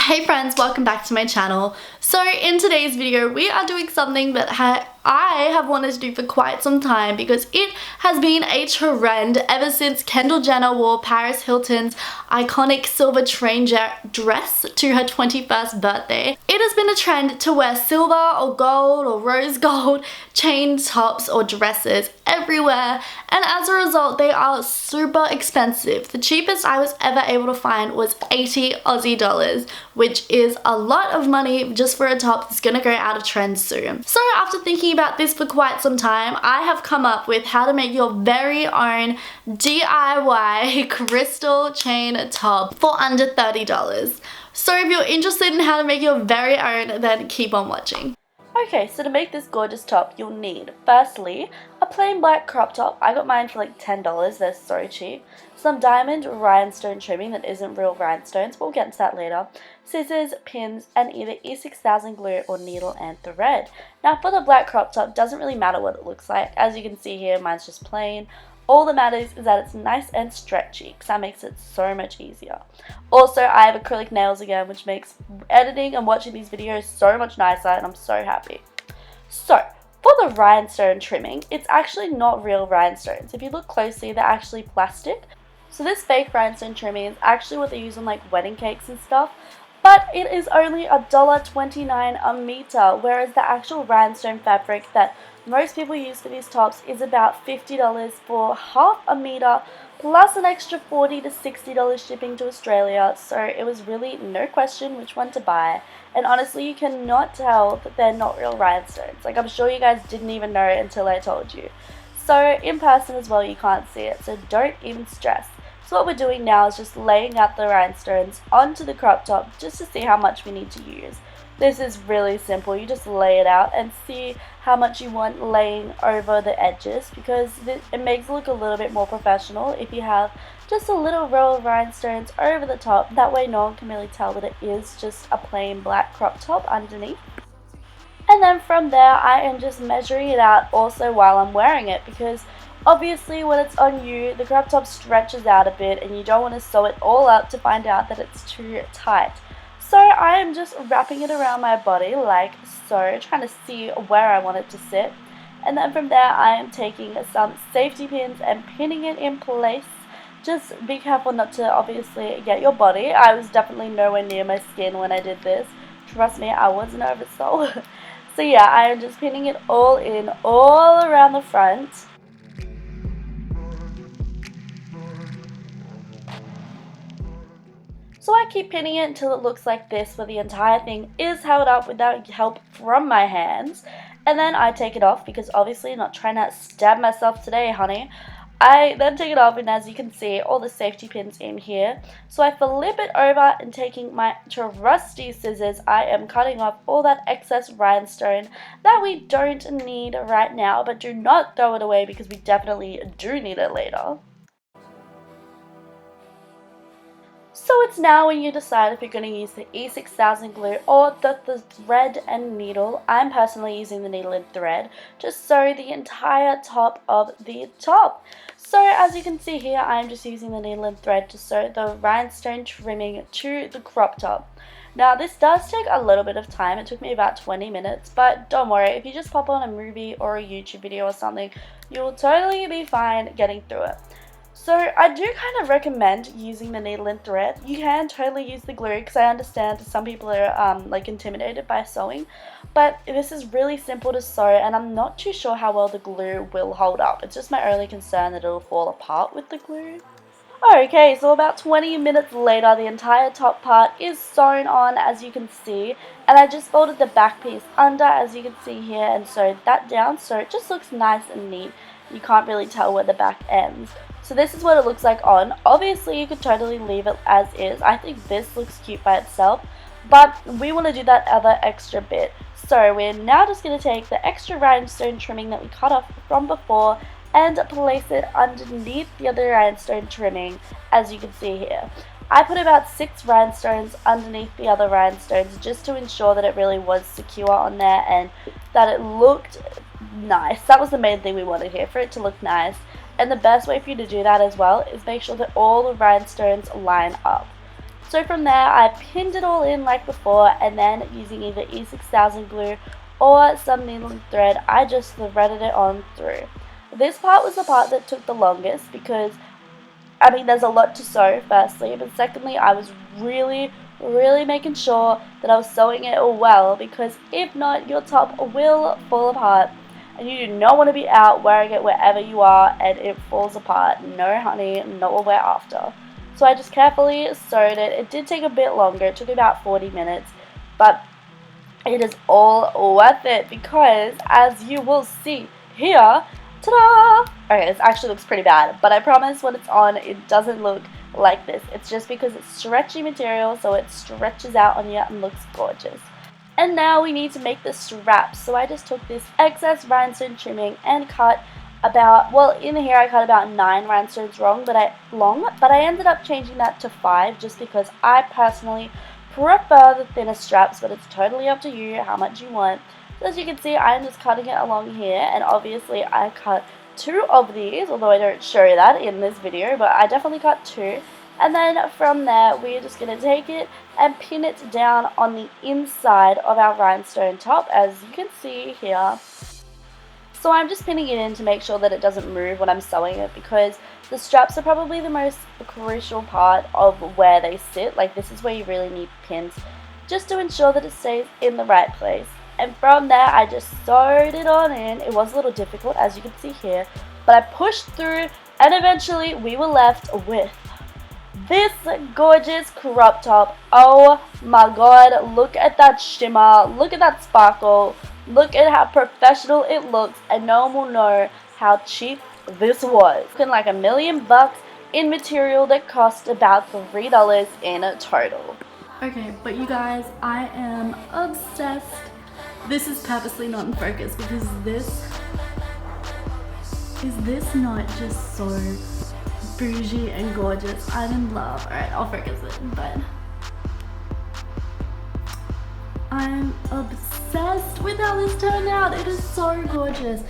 Hey friends, welcome back to my channel. So in today's video we are doing something that I have wanted to do for quite some time because it has been a trend ever since Kendall Jenner wore Paris Hilton's iconic silver train dress to her 21st birthday. It has been a trend to wear silver or gold or rose gold chain tops or dresses everywhere, and as a result they are super expensive. The cheapest I was ever able to find was 80 Aussie dollars, which is a lot of money just for a top that's gonna go out of trend soon. So after thinking about this for quite some time, I have come up with how to make your very own DIY crystal chain top for under $30. So if you're interested in how to make your very own, then keep on watching. Okay, so to make this gorgeous top, you'll need, firstly, a plain black crop top. I got mine for like $10, they're so cheap. Some diamond rhinestone trimming that isn't real rhinestones, but we'll get into that later. Scissors, pins, and either E6000 glue or needle and thread. Now for the black crop top, doesn't really matter what it looks like. As you can see here, mine's just plain. All that matters is that it's nice and stretchy, because that makes it so much easier. Also, I have acrylic nails again, which makes editing and watching these videos so much nicer, and I'm so happy. So, for the rhinestone trimming, it's actually not real rhinestones. If you look closely, they're actually plastic. So this fake rhinestone trimming is actually what they use on like wedding cakes and stuff, but it is only $1.29 a meter, whereas the actual rhinestone fabric that most people use for these tops is about $50 for half a meter, plus an extra $40 to $60 shipping to Australia, so it was really no question which one to buy. And honestly, you cannot tell that they're not real rhinestones. Like, I'm sure you guys didn't even know until I told you. So in person as well, you can't see it, so don't even stress. So what we're doing now is just laying out the rhinestones onto the crop top just to see how much we need to use. This is really simple. You just lay it out and see how much you want laying over the edges, because it makes it look a little bit more professional if you have just a little row of rhinestones over the top. That way no one can really tell that it is just a plain black crop top underneath. And then from there I am just measuring it out also while I'm wearing it, because obviously when it's on you, the crop top stretches out a bit and you don't want to sew it all up to find out that it's too tight. So I am just wrapping it around my body like so, trying to see where I want it to sit. And then from there I am taking some safety pins and pinning it in place. Just be careful not to obviously get your body. I was definitely nowhere near my skin when I did this. Trust me, I was nervous though. So yeah, I am just pinning it all in, all around the front. So I keep pinning it until it looks like this, where the entire thing is held up without help from my hands. And then I take it off, because obviously I'm not trying to stab myself today, honey. I then take it off, and as you can see, all the safety pins in here. So I flip it over, and taking my trusty scissors, I am cutting off all that excess rhinestone that we don't need right now, but do not throw it away because we definitely do need it later. So it's now when you decide if you're going to use the E6000 glue or the thread and needle. I'm personally using the needle and thread to sew the entire top of the top. So as you can see here, I'm just using the needle and thread to sew the rhinestone trimming to the crop top. Now this does take a little bit of time. It took me about 20 minutes, but don't worry, if you just pop on a movie or a YouTube video or something, you'll totally be fine getting through it. So I do kind of recommend using the needle and thread. You can totally use the glue, because I understand some people are like intimidated by sewing, but this is really simple to sew, and I'm not too sure how well the glue will hold up. It's just my only concern that it'll fall apart with the glue. Okay, so about 20 minutes later, the entire top part is sewn on, as you can see, and I just folded the back piece under, as you can see here, and sewed that down so it just looks nice and neat. You can't really tell where the back ends. So this is what it looks like on. Obviously you could totally leave it as is. I think this looks cute by itself, but we want to do that other extra bit. So we're now just going to take the extra rhinestone trimming that we cut off from before and place it underneath the other rhinestone trimming, as you can see here. I put about 6 rhinestones underneath the other rhinestones just to ensure that it really was secure on there and that it looked nice. That was the main thing we wanted here, for it to look nice. And the best way for you to do that as well is make sure that all the rhinestones line up. So from there, I pinned it all in like before, and then using either E6000 glue or some needle thread, I just threaded it on through. This part was the part that took the longest because, I mean, there's a lot to sew, firstly, but secondly, I was really making sure that I was sewing it well, because if not, your top will fall apart, and you do not want to be out wearing it wherever you are and it falls apart. No honey, not what we're after. So I just carefully sewed it. It did take a bit longer, it took about 40 minutes, but it is all worth it because, as you will see here, ta-da! Okay, this actually looks pretty bad, but I promise when it's on, it doesn't look like this. It's just because it's stretchy material, so it stretches out on you and looks gorgeous. And now we need to make the straps. So I just took this excess rhinestone trimming and cut about, well, in here I cut about 9 rhinestones but I ended up changing that to 5 just because I personally prefer the thinner straps, but it's totally up to you how much you want. So as you can see, I'm just cutting it along here, and obviously I cut 2 of these, although I don't show you that in this video, but I definitely cut 2. And then from there, we're just going to take it and pin it down on the inside of our rhinestone top, as you can see here. So I'm just pinning it in to make sure that it doesn't move when I'm sewing it, because the straps are probably the most crucial part of where they sit. Like, this is where you really need pins, just to ensure that it stays in the right place. And from there, I just sewed it on in. It was a little difficult, as you can see here, but I pushed through, and eventually we were left with this gorgeous crop top. Oh my god, look at that shimmer, look at that sparkle, look at how professional it looks, and no one will know how cheap this was. Looking like $1 million in material that cost about $3 in total. Okay, but you guys, I am obsessed. This is purposely not in focus because is this not just so bougie and gorgeous? I'm in love. Alright, I'll focus it, but I'm obsessed with how this turned out. It is so gorgeous.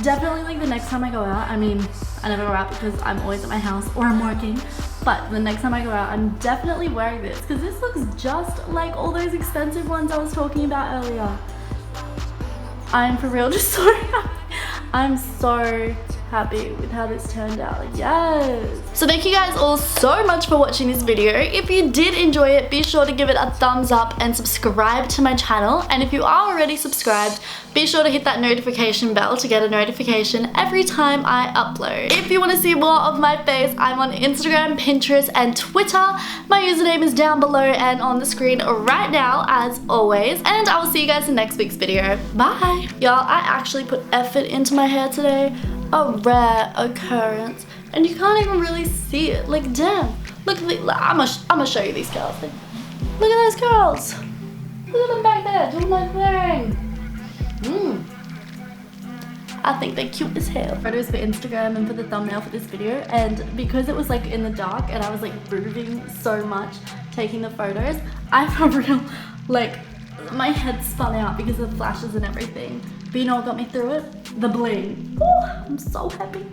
Definitely, like, the next time I go out, I mean, I never go out because I'm always at my house or I'm working, but the next time I go out, I'm definitely wearing this because this looks just like all those expensive ones I was talking about earlier. I'm for real just so happy. I'm so happy with how this turned out. Yes. So thank you guys all so much for watching this video. If you did enjoy it, be sure to give it a thumbs up and subscribe to my channel. And if you are already subscribed, be sure to hit that notification bell to get a notification every time I upload. If you want to see more of my face, I'm on Instagram, Pinterest, and Twitter. My username is down below and on the screen right now, as always. And I will see you guys in next week's video. Bye. Y'all, I actually put effort into my hair today. A rare occurrence, and you can't even really see it. Like, damn, look, I'm gonna show you these curls. Look at those curls. Look at them back there doing their thing. I think they're cute as hell. Photos for Instagram and for the thumbnail for this video, and because it was like in the dark and I was like moving so much taking the photos, I for real, like, my head spun out because of the flashes and everything. But you know what got me through it? The bling. Ooh, I'm so happy.